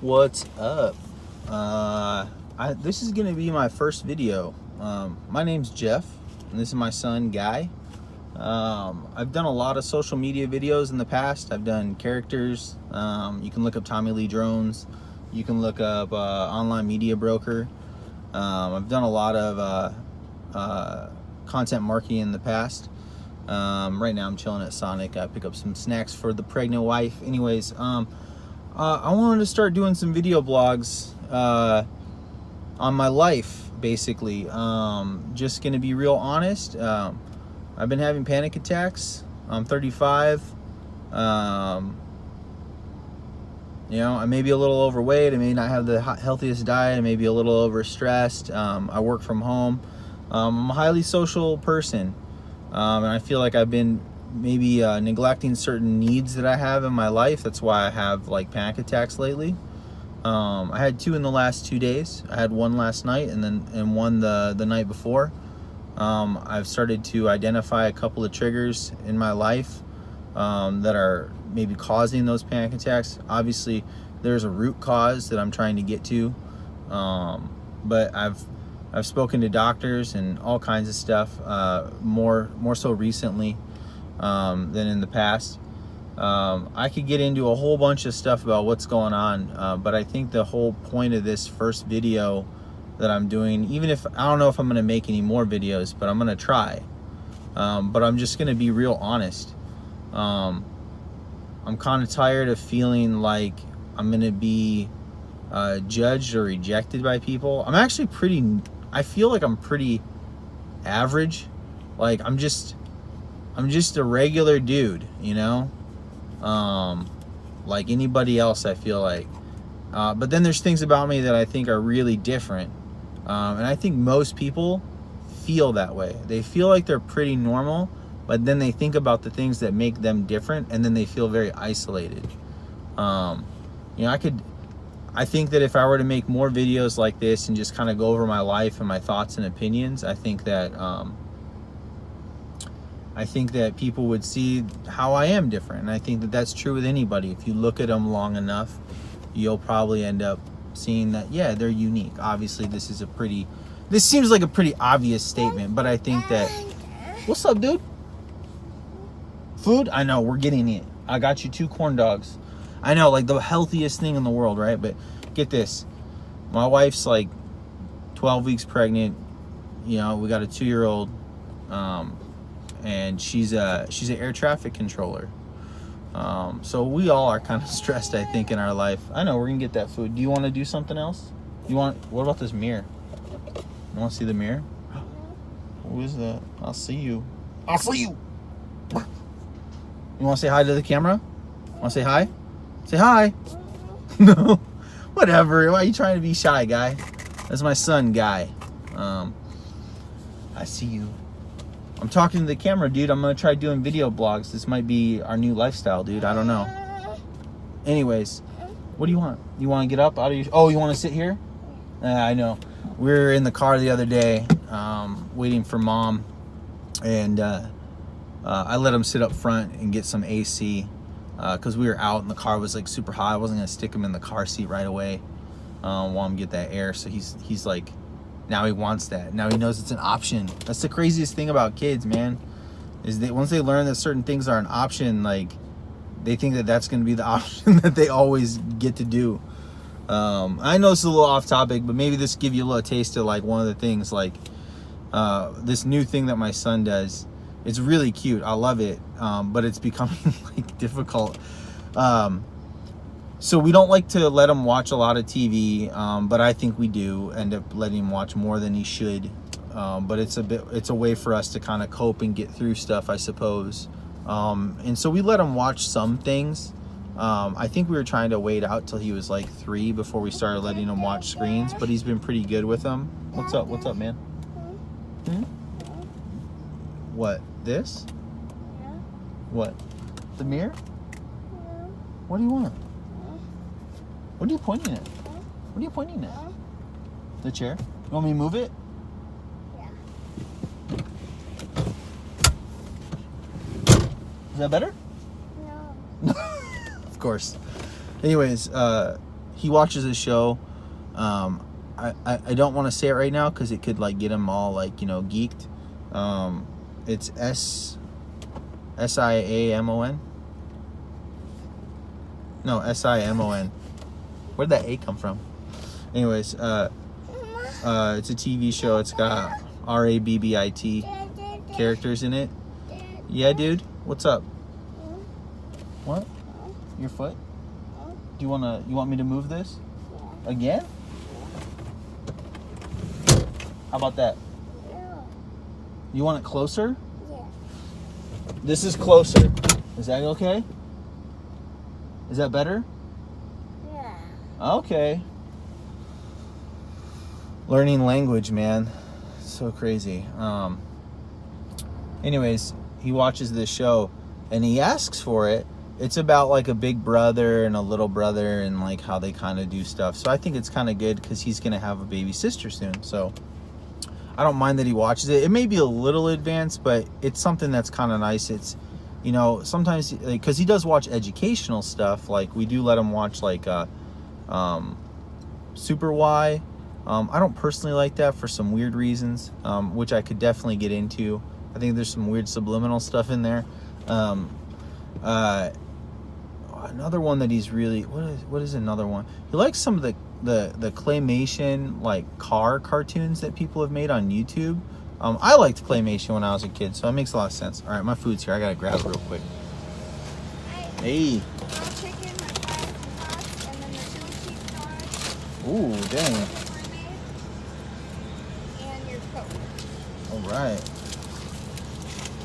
What's up? This is gonna be my first video. My name's Jeff, and this is my son Guy. I've done a lot of social media videos in the past. I've done characters. You can look up Tommy Lee Drones. You can look up Online Media Broker. I've done a lot of content marketing in the past. Right now I'm chilling at Sonic. I pick up some snacks for the pregnant wife. Anyways, I wanted to start doing some video blogs on my life, basically. Just gonna be real honest. I've been having panic attacks. I'm 35. I may be a little overweight. I may not have the healthiest diet. I may be a little overstressed. I work from home. I'm a highly social person, and I feel like I've been maybe neglecting certain needs that I have in my life. That's why I have like panic attacks lately. I had 2 in the last 2 days. I had one last night and one the night before. I've started to identify a couple of triggers in my life that are maybe causing those panic attacks. Obviously, there's a root cause that I'm trying to get to, but I've spoken to doctors and all kinds of stuff. More so recently than in the past. I could get into a whole bunch of stuff about what's going on, but I think the whole point of this first video that I'm doing, even if I don't know if I'm going to make any more videos, but I'm going to try. But I'm just going to be real honest. I'm kind of tired of feeling like I'm going to be judged or rejected by people. I feel like I'm pretty average. Like I'm just a regular dude, like anybody else, I feel like. But then there's things about me that I think are really different. And I think most people feel that way. They feel like they're pretty normal, but then they think about the things that make them different, and then they feel very isolated. I think that if I were to make more videos like this and just kind of go over my life and my thoughts and opinions, I think that people would see how I am different. And I think that that's true with anybody. If you look at them long enough, you'll probably end up seeing that, yeah, they're unique. Obviously, this seems like a pretty obvious statement, but I think that, what's up, dude? Food? I know, we're getting it. I got you 2 corn dogs. I know, like the healthiest thing in the world, right? But get this. My wife's like 12 weeks pregnant. We got a 2-year-old. And she's an air traffic controller. So we all are kind of stressed, I think, in our life. I know, we're gonna get that food. Do you want to do something else? What about this mirror? You want to see the mirror? Who is that? I'll see you. You want to say hi to the camera? Want to say hi? Say hi. No. Whatever. Why are you trying to be shy, Guy? That's my son, Guy. I see you. I'm talking to the camera, dude. I'm going to try doing video blogs. This might be our new lifestyle, dude. I don't know. Anyways, what do you want? You want to get up out of your... Oh, you want to sit here? I know. We were in the car the other day waiting for Mom. And I let him sit up front and get some AC because we were out and the car was like super hot. I wasn't going to stick him in the car seat right away while him get that air. So he's like... Now he wants that. Now he knows it's an option. That's the craziest thing about kids, man. Is that once they learn that certain things are an option, like they think that that's going to be the option that they always get to do. I know it's a little off topic, but maybe this give you a little taste of like one of the things, like this new thing that my son does. It's really cute. I love it, but it's becoming like difficult. So we don't like to let him watch a lot of TV, but I think we do end up letting him watch more than he should. But it's a way for us to kind of cope and get through stuff, I suppose. And so we let him watch some things. I think we were trying to wait out till he was like 3 before we started letting him watch screens, but he's been pretty good with them. What's up, man? What, this? What, the mirror? What do you want? What are you pointing at? What are you pointing at? The chair? You want me to move it? Is that better? No. Of course. Anyways, he watches a show. I don't want to say it right now because it could like get him all like, you know, geeked. It's SIAMON. No, SIMON. Where'd that A come from? Anyways, it's a TV show. It's got RABBIT characters in it. Yeah, dude. What's up? What? Your foot? You want me to move this? Again? How about that? You want it closer? Yeah. This is closer. Is that okay? Is that better? Yeah. Okay. Learning language, man. So crazy. Anyways, he watches this show and he asks for it. It's about like a big brother and a little brother and like how they kind of do stuff. So I think it's kind of good because he's going to have a baby sister soon. So I don't mind that he watches it. It may be a little advanced, but it's something that's kind of nice. It's, you know, sometimes because he does watch educational stuff. Like we do let him watch like Super Y. I don't personally like that for some weird reasons, which I could definitely get into. I think there's some weird subliminal stuff in there. Another one that he's really, what is another one? He likes some of the claymation like car cartoons that people have made on YouTube. I liked claymation when I was a kid, so it makes a lot of sense. All right, my food's here. I gotta grab it real quick. Hey. Chicken, my fries and tots, and then the chili cheese sauce. Ooh, dang. And your Coke. All right.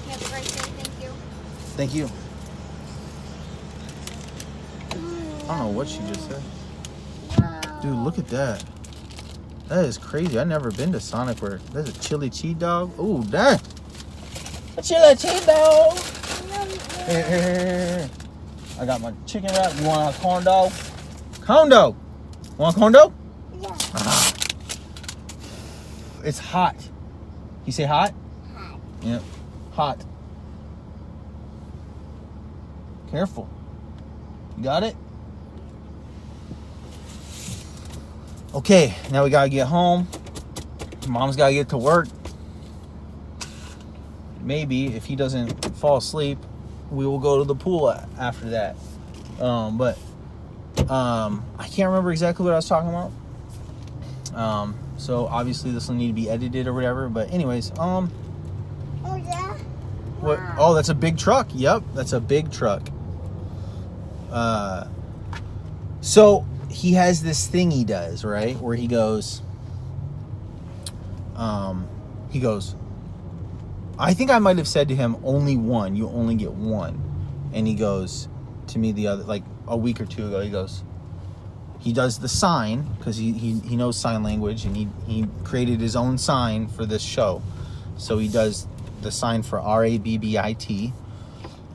Have a great day. Thank you. Thank you. I don't know what she just said. Dude, look at that. That is crazy. I've never been to Sonic where there's a chili cheese dog. Ooh, dang. A chili cheese dog. Here. I got my chicken wrap. You want a corn dog? Corn dog. Want a corn dog? Yeah. Ah. It's hot. You say hot? Hot. Yep. Hot. Careful. You got it? Okay, now we gotta get home. Mom's gotta get to work. Maybe if he doesn't fall asleep, we will go to the pool after that. But I can't remember exactly what I was talking about. So obviously this will need to be edited or whatever. But anyways, Oh yeah. what? Wow. Oh, that's a big truck. Yep, that's a big truck. So he has this thing he does, right? Where he goes, I think I might have said to him, only one, you only get one. And he goes to me the other, like a week or two ago, he goes, he does the sign, because he knows sign language, and he created his own sign for this show. So he does the sign for RABBIT.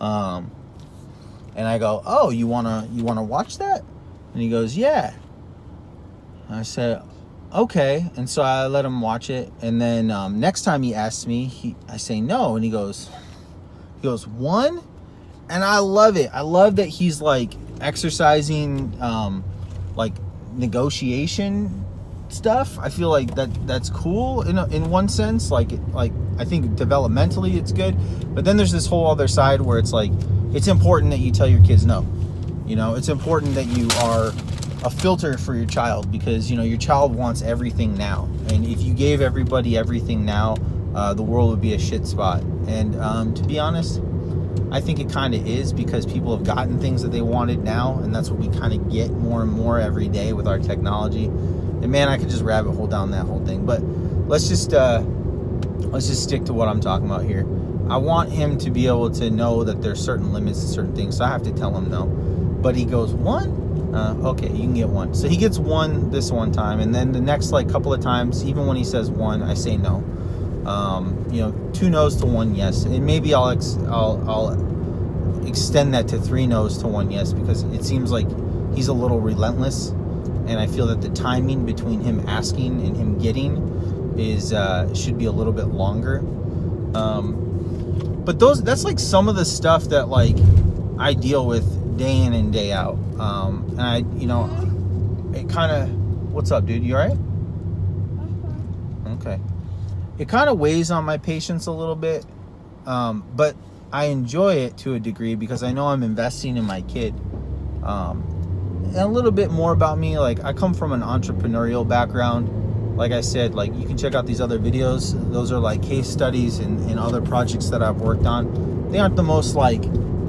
And I go, oh, you wanna watch that? And he goes, yeah. And I said, okay. And so I let him watch it. And then next time he asks me, I say no. And he goes, one? And I love it. I love that he's like exercising like negotiation stuff. I feel like that's cool in one sense. Like I think developmentally it's good. But then there's this whole other side where it's like, it's important that you tell your kids no. You know, it's important that you are a filter for your child, because, you know, your child wants everything now. And if you gave everybody everything now, the world would be a shit spot. And to be honest, I think it kind of is, because people have gotten things that they wanted now, and that's what we kind of get more and more every day with our technology. And man, I could just rabbit hole down that whole thing. But let's just stick to what I'm talking about here. I want him to be able to know that there's certain limits to certain things, so I have to tell him no. But he goes, one? Okay, you can get one. So he gets one this one time, and then the next like couple of times, even when he says one, I say no. You know, 2 no's to 1 yes, and maybe I'll extend that to 3 no's to 1 yes, because it seems like he's a little relentless, and I feel that the timing between him asking and him getting is should be a little bit longer. But that's like some of the stuff that like I deal with day in and day out. And I, you know, it kind of, what's up, dude? You all right? Okay. It kind of weighs on my patience a little bit, but I enjoy it to a degree because I know I'm investing in my kid. And a little bit more about me, like I come from an entrepreneurial background. Like I said, like you can check out these other videos. Those are like case studies and other projects that I've worked on. They aren't the most like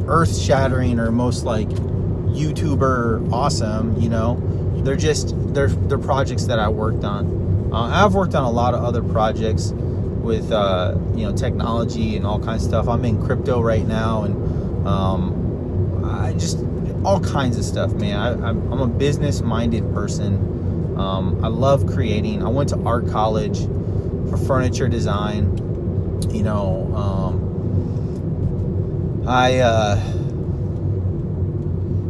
earth-shattering or most like YouTuber awesome, you know. They're projects that I worked on. I've worked on a lot of other projects with technology and all kinds of stuff. I'm in crypto right now, and I just all kinds of stuff, man. I'm a business-minded person. I love creating. I went to art college for furniture design.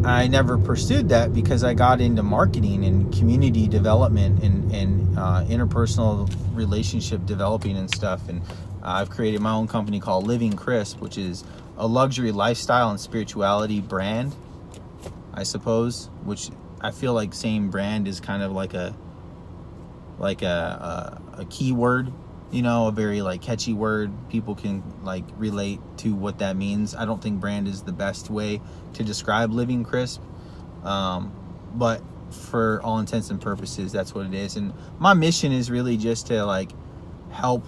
I never pursued that because I got into marketing and community development and interpersonal relationship developing and stuff. And I've created my own company called Living Crisp, which is a luxury lifestyle and spirituality brand, I suppose, which I feel like saying brand is kind of like a keyword, a very like catchy word. People can like relate to what that means. I don't think brand is the best way to describe Living Crisp, but for all intents and purposes, that's what it is. And my mission is really just to like help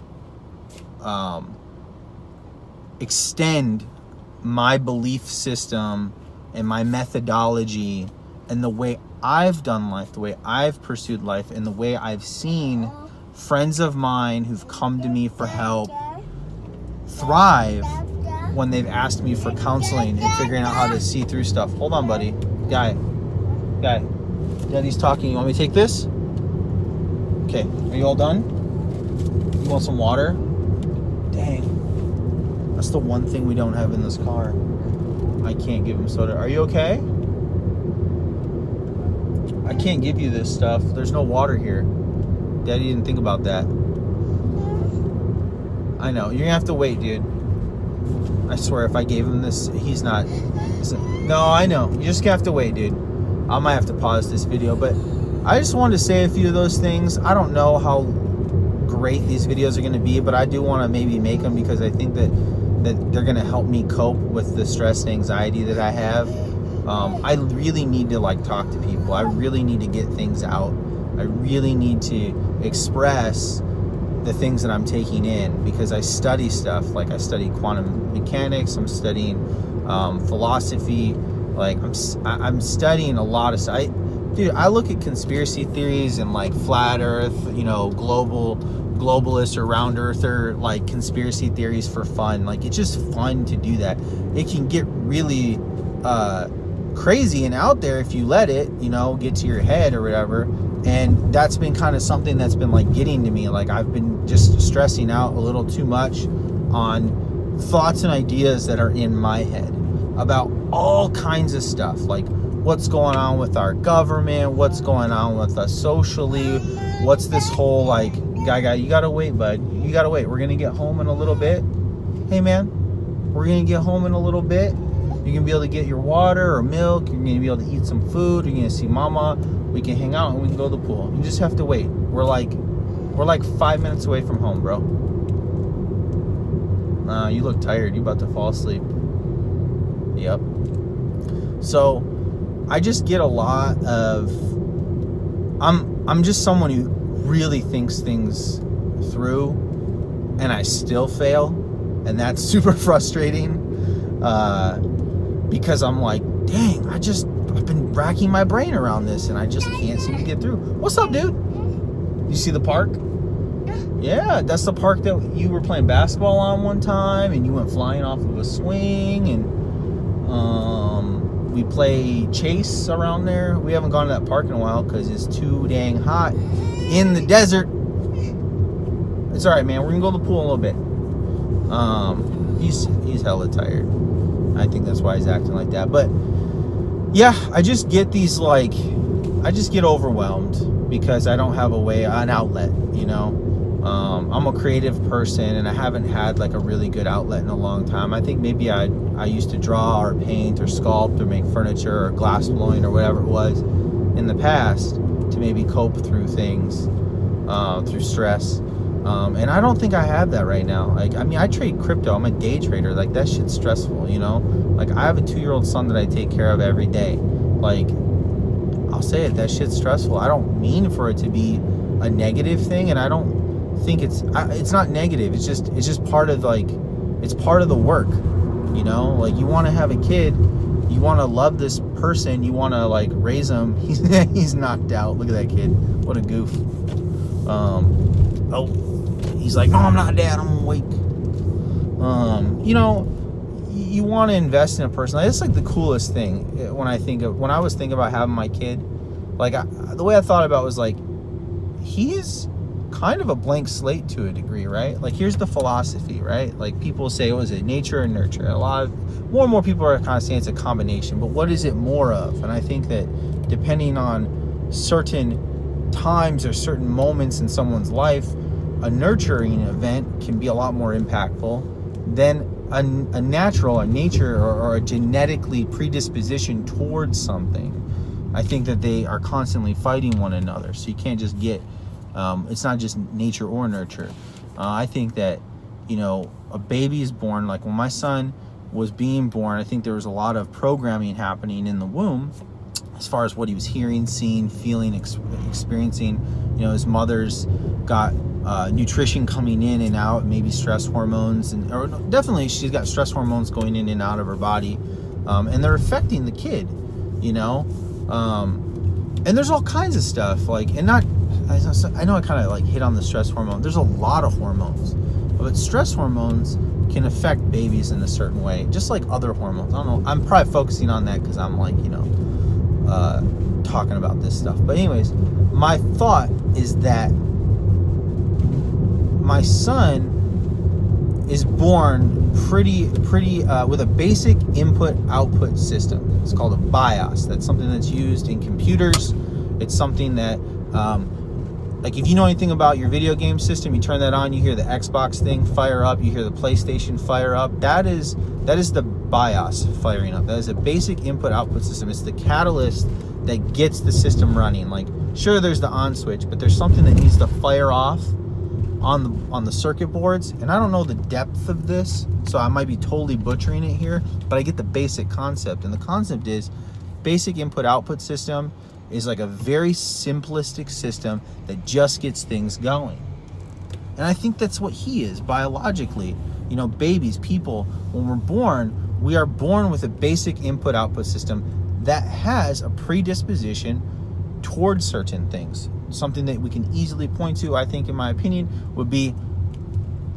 extend my belief system and my methodology and the way I've done life, the way I've pursued life, and the way I've seen friends of mine who've come to me for help thrive when they've asked me for counseling and figuring out how to see through stuff. Hold on, buddy. Guy, Daddy's talking. You want me to take this? Okay, are you all done? You want some water? Dang, that's the one thing we don't have in this car. I can't give him soda. Are you okay? I can't give you this stuff. There's no water here. Daddy didn't think about that. I know. You're gonna have to wait, dude. I swear, if I gave him this, he's not. No, I know. You just have to wait, dude. I might have to pause this video, but I just wanted to say a few of those things. I don't know how great these videos are going to be, but I do want to maybe make them because I think that they're going to help me cope with the stress and anxiety that I have. I really need to like talk to people. I really need to get things out. I really need to express the things that I'm taking in because I study stuff. Like I study quantum mechanics. I'm studying philosophy. Like I'm studying a lot of stuff. Dude, I look at conspiracy theories and like flat earth, globalist or round earther like conspiracy theories for fun. Like it's just fun to do that. It can get really crazy and out there if you let it, get to your head or whatever. And that's been kind of something that's been like getting to me. Like I've been just stressing out a little too much on thoughts and ideas that are in my head about all kinds of stuff, like what's going on with our government, what's going on with us socially, what's this whole like guy, you gotta wait, bud, you gotta wait. We're gonna get home in a little bit. Hey man, we're gonna get home in a little bit. You're gonna be able to get your water or milk. You're gonna be able to eat some food. You're gonna see mama. We can hang out and we can go to the pool. You just have to wait. We're like 5 minutes away from home, bro. You look tired. You about to fall asleep. Yep. So I just get a lot of I'm just someone who really thinks things through and I still fail, and that's super frustrating because I'm like, dang, I've been racking my brain around this and I just can't seem to get through. What's up, dude? You see the park? Yeah, that's the park that you were playing basketball on one time and you went flying off of a swing, and we play chase around there. We haven't gone to that park in a while because it's too dang hot in the desert. It's all right, man. We're gonna go to the pool in a little bit. He's hella tired. I think that's why he's acting like that. But yeah, I just get overwhelmed because I don't have an outlet. I'm a creative person and I haven't had like a really good outlet in a long time. I think maybe I used to draw or paint or sculpt or make furniture or glass blowing or whatever it was in the past, to maybe cope through things, through stress. And I don't think I have that right now. Like, I mean, I trade crypto. I'm a day trader. Like, that shit's stressful, you know? Like, I have a 2-year-old son that I take care of every day. Like, I'll say it, that shit's stressful. I don't mean for it to be a negative thing, and I don't think it's not negative. It's just part of, like, it's part of the work, you know? Like, you want to have a kid, you want to love this person, you want to, like, raise him. He's knocked out. Look at that kid. What a goof. He's like, no, I'm not dad, I'm awake. You know, you want to invest in a person. It's like the coolest thing when I was thinking about having my kid. Like, the way I thought about it was like, he's kind of a blank slate to a degree, right? Like, here's the philosophy, right? Like, people say, was it nature or nurture? More and more people are kind of saying it's a combination, but what is it more of? And I think that depending on certain times or certain moments in someone's life, a nurturing event can be a lot more impactful than a nature or a genetically predisposition towards something. I think that they are constantly fighting one another, so you can't just get it's not just nature or nurture. I think that, you know, a baby is born, like when my son was being born, I think there was a lot of programming happening in the womb as far as what he was hearing, seeing, feeling, experiencing. You know, his mother's got nutrition coming in and out, maybe stress hormones, or definitely she's got stress hormones going in and out of her body, and they're affecting the kid, you know. And there's all kinds of stuff, like, and not, I know I kind of like hit on the stress hormone. There's a lot of hormones, but stress hormones can affect babies in a certain way, just like other hormones. I don't know, I'm probably focusing on that because I'm, like, you know, talking about this stuff. But anyways, my thought is that my son is born pretty with a basic input-output system. It's called a BIOS. That's something that's used in computers. It's something that, like, if you know anything about your video game system, you turn that on, you hear the Xbox thing fire up, you hear the PlayStation fire up. That is the BIOS firing up. That is a basic input-output system. It's the catalyst that gets the system running. Like, sure, there's the on switch, but there's something that needs to fire off on the circuit boards. And I don't know the depth of this, so I might be totally butchering it here, but I get the basic concept. And the concept is, basic input-output system is like a very simplistic system that just gets things going. And I think that's what he is biologically. You know, babies, people, when we're born, we are born with a basic input-output system that has a predisposition towards certain things. Something that we can easily point to, I think, in my opinion, would be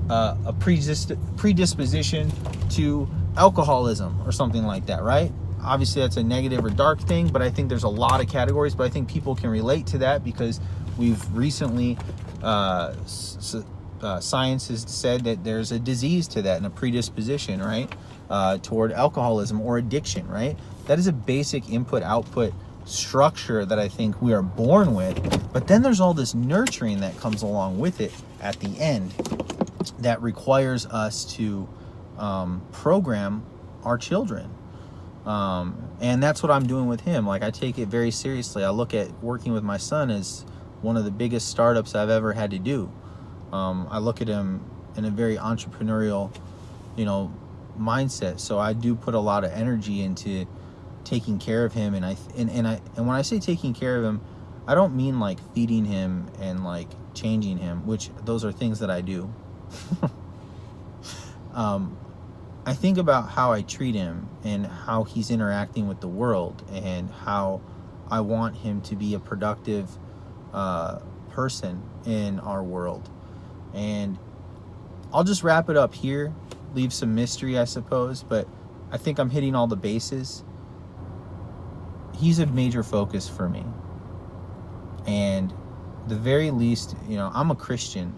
a predisposition to alcoholism or something like that, right? Obviously, that's a negative or dark thing, but I think there's a lot of categories. But I think people can relate to that because we've recently, science has said that there's a disease to that and a predisposition, right, toward alcoholism or addiction, right? That is a basic input-output structure that I think we are born with. But then there's all this nurturing that comes along with it at the end that requires us to program our children. And that's what I'm doing with him. Like, I take it very seriously. I look at working with my son as one of the biggest startups I've ever had to do. I look at him in a very entrepreneurial, you know, mindset. So I do put a lot of energy into taking care of him. And when I say taking care of him, I don't mean like feeding him and like changing him, which those are things that I do. I think about how I treat him and how he's interacting with the world and how I want him to be a productive person in our world. And I'll just wrap it up here, leave some mystery, I suppose, but I think I'm hitting all the bases. He's a major focus for me. And the very least, you know, I'm a Christian,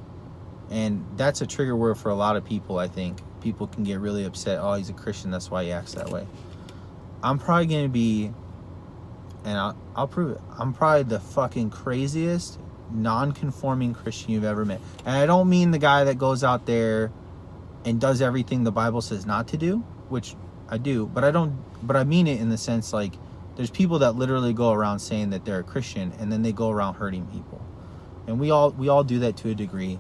and that's a trigger word for a lot of people. I think people can get really upset. Oh, he's a Christian, that's why he acts that way. I'm probably going to be, and I'll prove it, I'm probably the fucking craziest non-conforming Christian you've ever met. And I don't mean the guy that goes out there and does everything the Bible says not to do, which I do, but I mean it in the sense like There's people that literally go around saying that they're a Christian, and then they go around hurting people. And we all do that to a degree.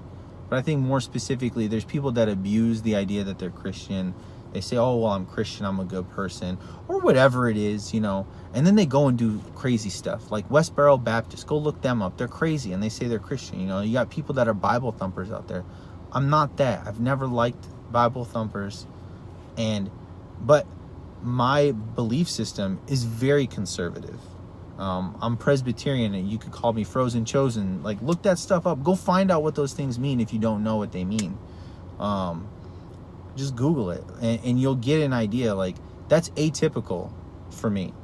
But I think more specifically, there's people that abuse the idea that they're Christian. They say, oh, well, I'm Christian, I'm a good person, or whatever it is, and then they go and do crazy stuff. Like West Barrel Baptist, go look them up. They're crazy, and they say they're Christian. You got people that are Bible thumpers out there. I'm not that. I've never liked Bible thumpers, but my belief system is very conservative. I'm Presbyterian, and you could call me Frozen Chosen. Like, look that stuff up. Go find out what those things mean if you don't know what they mean. Just Google it, and you'll get an idea. Like, that's atypical for me.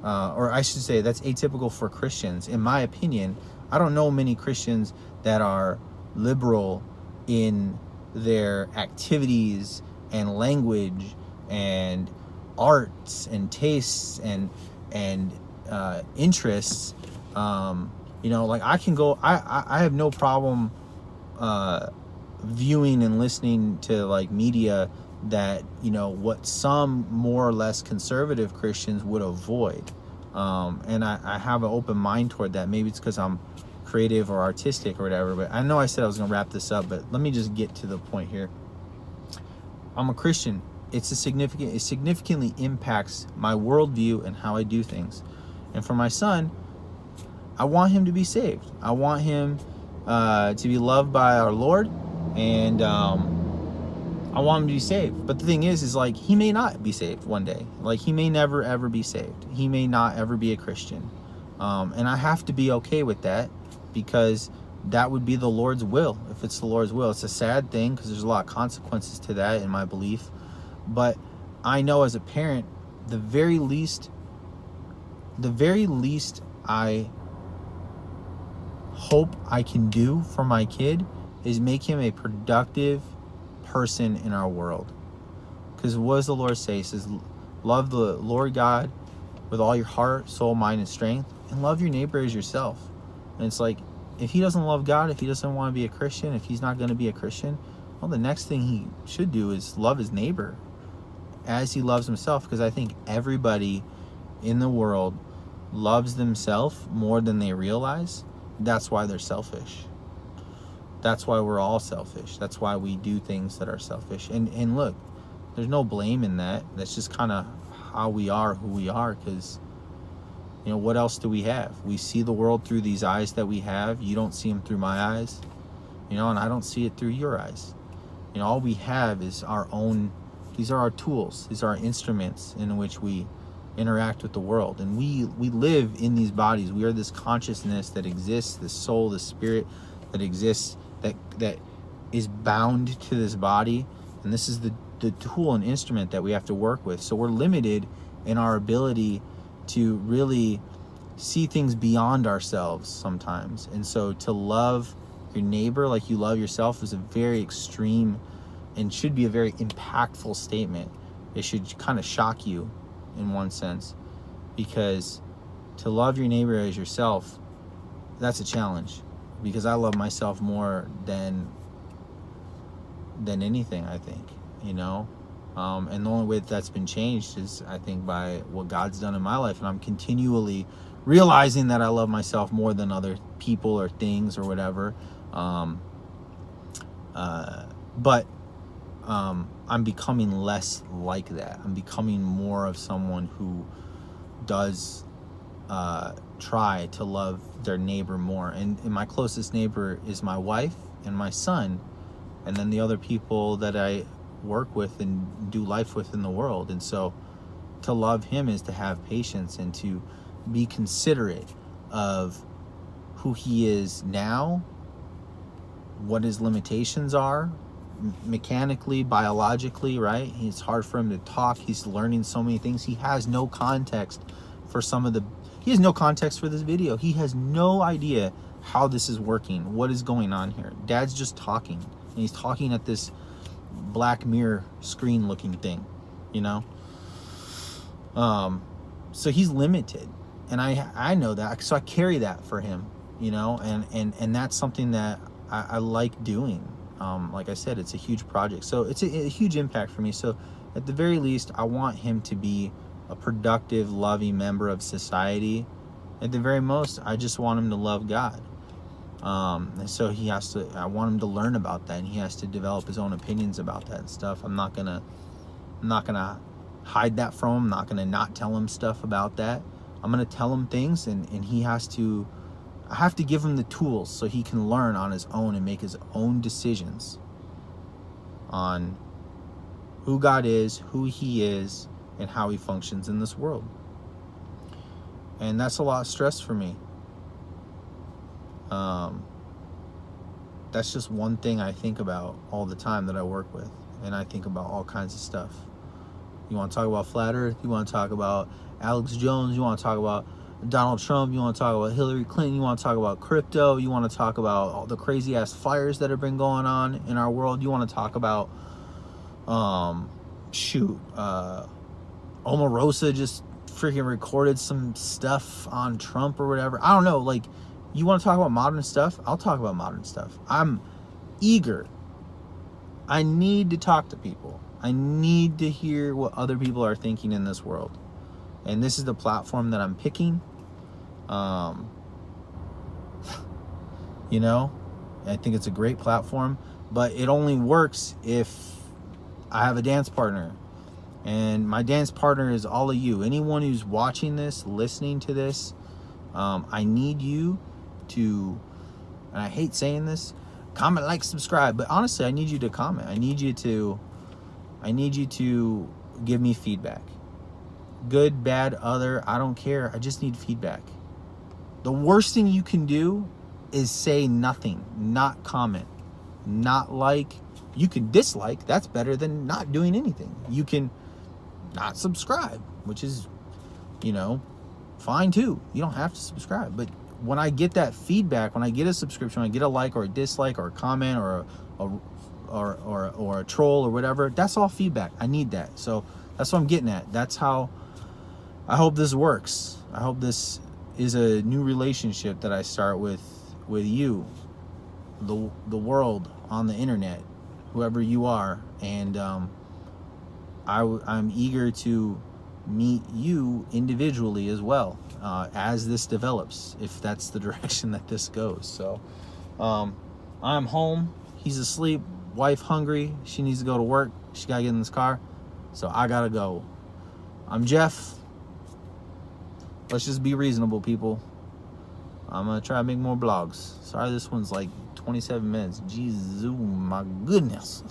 Or I should say, that's atypical for Christians. In my opinion, I don't know many Christians that are liberal in their activities and language and arts and tastes and interests. Like I can go, I have no problem viewing and listening to like media that what some more or less conservative Christians would avoid, and I have an open mind toward that. Maybe it's because I'm creative or artistic or whatever, but I know I said I was gonna wrap this up, but let me just get to the point here. I'm a Christian. It significantly impacts my worldview and how I do things. And for my son, I want him to be saved. I want him to be loved by our Lord, and I want him to be saved. But the thing is like, he may not be saved one day. Like, he may never ever be saved. He may not ever be a Christian, and I have to be okay with that, because that would be the Lord's will. If it's the Lord's will, it's a sad thing because there's a lot of consequences to that in my belief. But I know as a parent, the very least I hope I can do for my kid is make him a productive person in our world. Because what does the Lord say? He says, love the Lord God with all your heart, soul, mind, and strength, and love your neighbor as yourself. And it's like, if he doesn't love God, if he doesn't want to be a Christian, if he's not going to be a Christian, well, the next thing he should do is love his neighbor as he loves himself. Because I think everybody in the world loves themselves more than they realize. That's why they're selfish. That's why we're all selfish. That's why we do things that are selfish. And look, there's no blame in that. That's just kind of how we are, who we are, because what else do we have? We see the world through these eyes that we have. You don't see them through my eyes, and I don't see it through your eyes. All we have is our own. These are our tools. These are our instruments in which we interact with the world. And we live in these bodies. We are this consciousness that exists, this soul, this spirit that exists, that is bound to this body. And this is the tool and instrument that we have to work with. So we're limited in our ability to really see things beyond ourselves sometimes. And so to love your neighbor like you love yourself is a very extreme and should be a very impactful statement. It should kind of shock you in one sense, because to love your neighbor as yourself, that's a challenge, because I love myself more than anything, I think, and the only way that's been changed is, I think, by what God's done in my life. And I'm continually realizing that I love myself more than other people or things or whatever. But I'm becoming less like that. I'm becoming more of someone who does try to love their neighbor more. And my closest neighbor is my wife and my son, and then the other people that I work with and do life with in the world. And so to love him is to have patience and to be considerate of who he is now, what his limitations are, mechanically, biologically, right? It's hard for him to talk. He's learning so many things. He has no context for he has no context for this video. He has no idea how this is working, what is going on here. Dad's just talking, and he's talking at this Black Mirror screen looking thing, so he's limited, and I know that, so I carry that for him, and that's something that I like doing. Like I said, it's a huge project, so it's a huge impact for me. So at the very least, I want him to be a productive, loving member of society. At the very most, I just want him to love God. And so I want him to learn about that, and he has to develop his own opinions about that and stuff. I'm not gonna hide that from him. I'm not gonna not tell him stuff about that. I'm gonna tell him things, and I have to give him the tools so he can learn on his own and make his own decisions on who God is, who he is, and how he functions in this world. And that's a lot of stress for me. That's just one thing I think about all the time that I work with, and I think about all kinds of stuff. You want to talk about flat earth, you want to talk about Alex Jones, you want to talk about Donald Trump, you want to talk about Hillary Clinton, you want to talk about crypto, you want to talk about all the crazy ass fires that have been going on in our world, you want to talk about Omarosa just freaking recorded some stuff on Trump or whatever. I don't know, like, you want to talk about modern stuff? I'll talk about modern stuff. I'm eager. I need to talk to people. I need to hear what other people are thinking in this world. And this is the platform that I'm picking. You know, I think it's a great platform, but it only works if I have a dance partner. And my dance partner is all of you. Anyone who's watching this, listening to this, I need you to, and I hate saying this, comment, like, subscribe, but honestly, I need you to comment. I need you to give me feedback. Good, bad, other, I don't care. I just need feedback. The worst thing you can do is say nothing, not comment, not like. You can dislike. That's better than not doing anything. You can not subscribe, which is, fine too. You don't have to subscribe. But when I get that feedback, when I get a subscription, when I get a like or a dislike or a comment or a troll or whatever, that's all feedback. I need that. So that's what I'm getting at. That's how I hope this works. I hope this is a new relationship that I start with you, the world, on the internet, whoever you are. And I'm eager to meet you individually as well, as this develops, if that's the direction that this goes. So I'm home, he's asleep, wife hungry, she needs to go to work, she gotta get in this car, so I gotta go. I'm Jeff. Let's just be reasonable, people. I'm gonna try to make more blogs. Sorry this one's like 27 minutes. Jesus, my goodness.